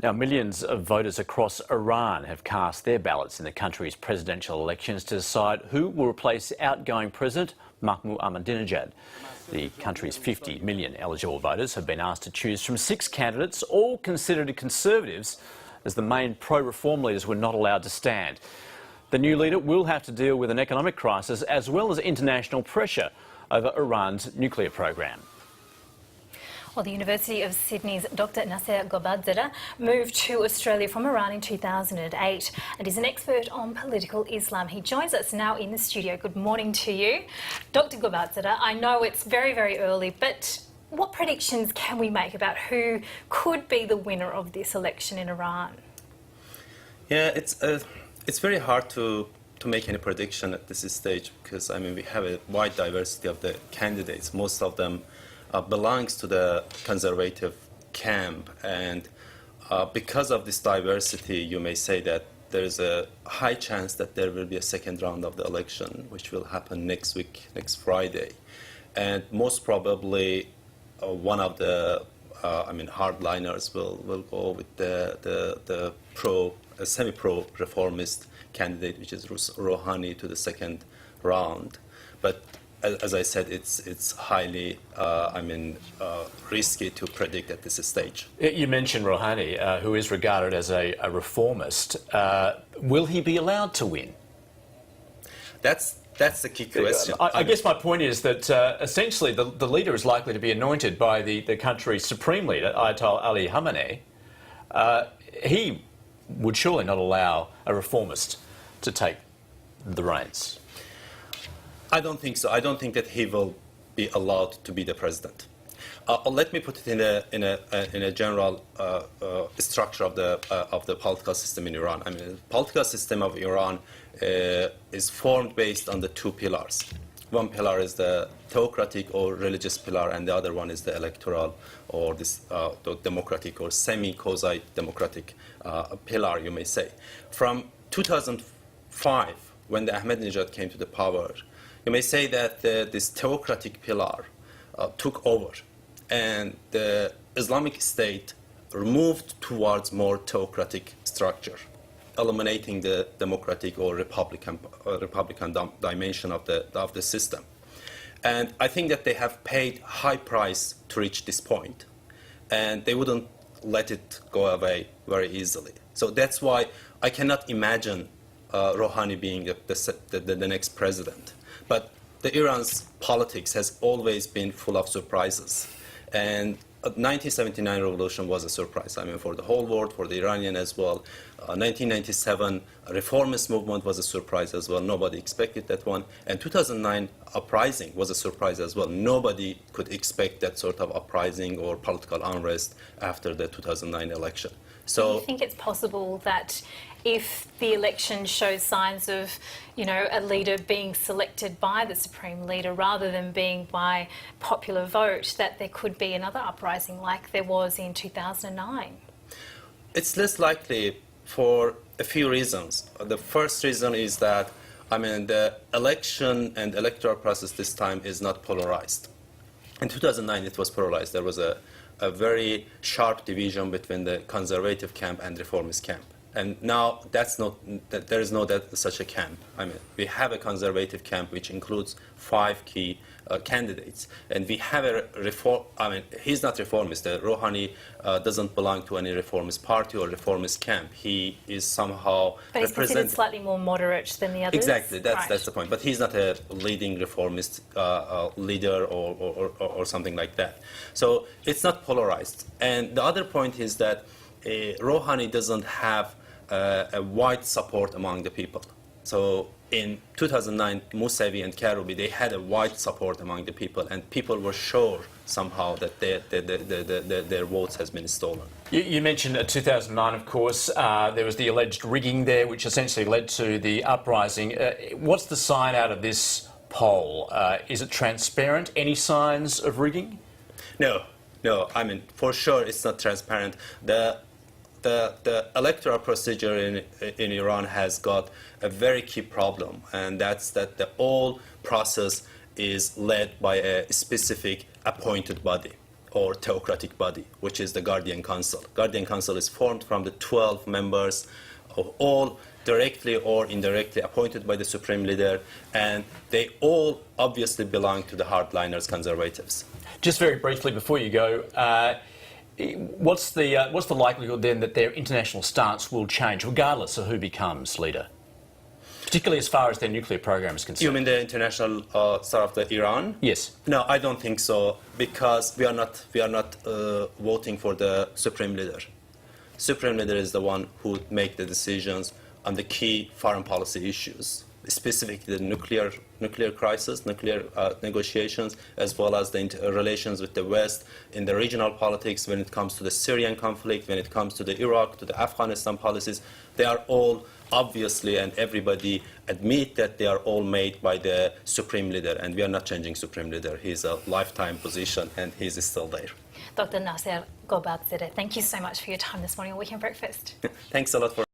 Now, millions of voters across Iran have cast their ballots in the country's presidential elections to decide who will replace outgoing President Mahmoud Ahmadinejad. The country's 50 million eligible voters have been asked to choose from 6 candidates, all considered conservatives, as the main pro-reform leaders were not allowed to stand. The new leader will have to deal with an economic crisis as well as international pressure over Iran's nuclear program. Well, the University of Sydney's Dr. Naser Ghobadzadeh moved to Australia from Iran in 2008 and is an expert on political Islam. He joins us now in the studio. Good morning to you. Dr. Ghobadzadeh, I know it's very, very early, but what predictions can we make about who could be the winner of this election in Iran? Yeah, it's very hard to make any prediction at this stage because, I mean, we have a wide diversity of the candidates. Most of them belongs to the conservative camp, and because of this diversity, you may say that there's a high chance that there will be a second round of the election, which will happen next week, next Friday. And most probably one of the hardliners will go with the semi-pro reformist candidate, which is Rouhani, to the second round. But as I said, it's highly risky to predict at this stage. You mentioned Rouhani, who is regarded as a reformist. Will he be allowed to win? That's the key question. I guess my point is that essentially the leader is likely to be anointed by the country's supreme leader, Ayatollah Ali Khamenei. He would surely not allow a reformist to take the reins. I don't think so. I don't think that he will be allowed to be the president. Let me put it in a general structure of the political system in Iran. I mean, the political system of Iran is formed based on the 2 pillars. One pillar is the theocratic or religious pillar, and the other one is the electoral or the democratic or semi-quasi-democratic pillar, you may say. From 2005, when the Ahmadinejad came to the power, you may say that this theocratic pillar took over, and the Islamic State moved towards more theocratic structure, eliminating the democratic or republican dimension of the system. And I think that they have paid high price to reach this point, and they wouldn't let it go away very easily. So that's why I cannot imagine Rouhani being the next president. But Iran's politics has always been full of surprises. And the 1979 revolution was a surprise, I mean, for the whole world, for the Iranian as well. 1997 reformist movement was a surprise as well. Nobody expected that one. And 2009 uprising was a surprise as well. Nobody could expect that sort of uprising or political unrest after the 2009 election. So, do you think it's possible that if the election shows signs of, a leader being selected by the supreme leader rather than being by popular vote, that there could be another uprising like there was in 2009? It's less likely for a few reasons. The first reason is that, the election and electoral process this time is not polarized. In 2009, it was polarized. There was a very sharp division between the conservative camp and reformist camp. And now there is no such a camp. We have a conservative camp which includes 5 key candidates, and we have a reform. He's not reformist. Rouhani doesn't belong to any reformist party or reformist camp. He is somehow. But he's considered slightly more moderate than the others. Exactly, that's the point. But he's not a leading reformist leader or something like that. So it's not polarized. And the other point is that Rouhani doesn't have a wide support among the people. So in 2009, Mousavi and Karoubi, they had a wide support among the people, and people were sure somehow that their votes has been stolen. You mentioned 2009, of course. There was the alleged rigging there, which essentially led to the uprising. What's the sign out of this poll? Is it transparent? Any signs of rigging? No. For sure it's not transparent. The electoral procedure in Iran has got a very key problem, and that's that the whole process is led by a specific appointed body. or theocratic body, which is the Guardian Council. Guardian Council is formed from the 12 members of all directly or indirectly appointed by the Supreme Leader, and they all obviously belong to the hardliners, conservatives. Just very briefly before you go, what's the likelihood then that their international stance will change regardless of who becomes leader, particularly as far as their nuclear program is concerned? You mean the international side of the Iran? Yes. No, I don't think so, because we are not voting for the Supreme Leader. Supreme Leader is the one who make the decisions on the key foreign policy issues, specifically the nuclear crisis, nuclear negotiations, as well as the relations with the West in the regional politics when it comes to the Syrian conflict, when it comes to the Iraq, to the Afghanistan policies. They are all obviously, and everybody admit that they are all made by the Supreme Leader, and we are not changing Supreme Leader. He's a lifetime position, and he's still there. Dr. Naser Ghobadzadeh, thank you so much for your time this morning on Weekend Breakfast. Thanks a lot for